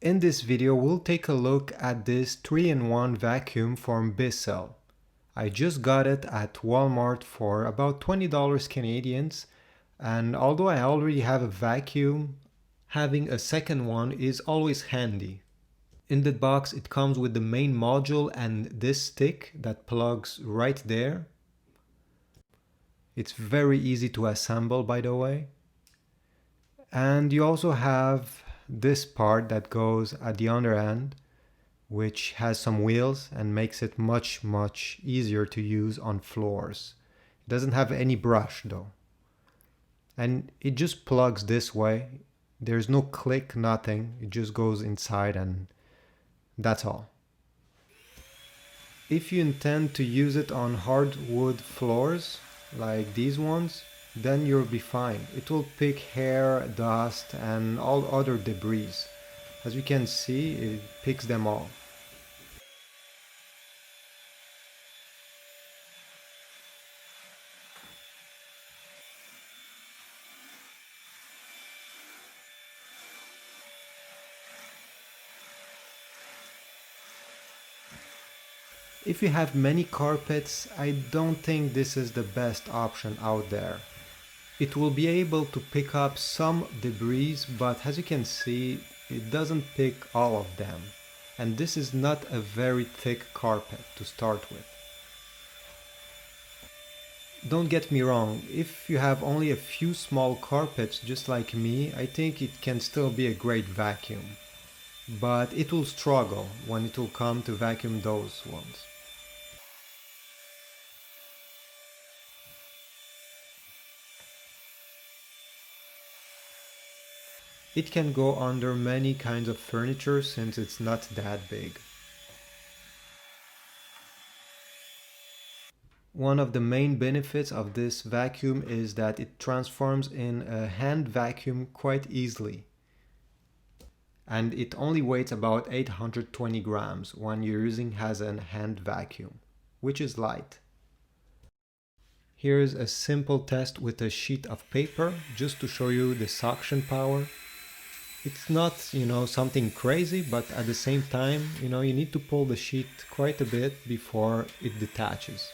In this video, we'll take a look at this 3-in-1 vacuum from Bissell. I just got it at Walmart for about $20 Canadians, and although I already have a vacuum, having a second one is always handy. In the box it comes with the main module and this stick that plugs right there. It's very easy to assemble, by the way. And you also have this part that goes at the other end, which has some wheels and makes it much easier to use on floors. It doesn't have any brush though. And it just plugs this way. There's no click, nothing. It just goes inside and that's all. If you intend to use it on hardwood floors, like these ones, then you'll be fine. It will pick hair, dust, and all other debris. As you can see, it picks them all. If you have many carpets, I don't think this is the best option out there. It will be able to pick up some debris, but as you can see, it doesn't pick all of them. And this is not a very thick carpet to start with. Don't get me wrong, if you have only a few small carpets just like me, I think it can still be a great vacuum. But it will struggle when it will come to vacuum those ones. It can go under many kinds of furniture since it's not that big. One of the main benefits of this vacuum is that it transforms in a hand vacuum quite easily. And it only weighs about 820 grams when you're using as a hand vacuum, which is light. Here's a simple test with a sheet of paper just to show you the suction power. It's not, something crazy, but at the same time, you need to pull the sheet quite a bit before it detaches.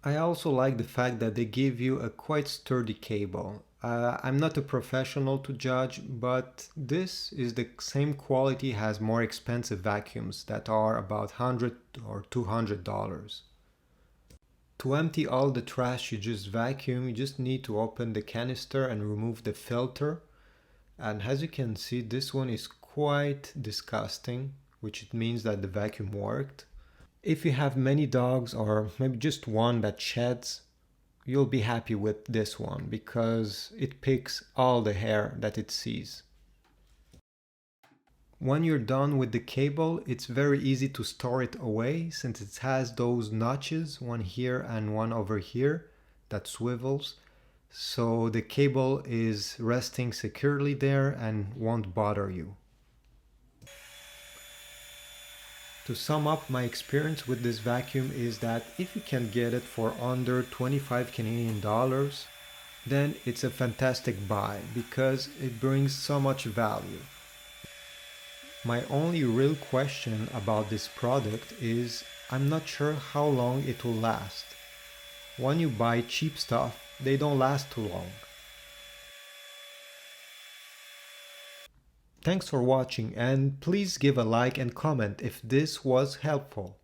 I also like the fact that they give you a quite sturdy cable. I'm not a professional to judge, but this is the same quality as more expensive vacuums that are about $100 or $200. To empty all the trash you just vacuum, you just need to open the canister and remove the filter. And as you can see, this one is quite disgusting, which it means that the vacuum worked. If you have many dogs or maybe just one that sheds, you'll be happy with this one because it picks all the hair that it sees. When you're done with the cable, it's very easy to store it away since it has those notches, one here and one over here, that swivels. So the cable is resting securely there and won't bother you. To sum up, my experience with this vacuum is that if you can get it for under 25 Canadian dollars, then it's a fantastic buy because it brings so much value. My only real question about this product is I'm not sure how long it will last. When you buy cheap stuff, they don't last too long. Thanks for watching and please give a like and comment if this was helpful.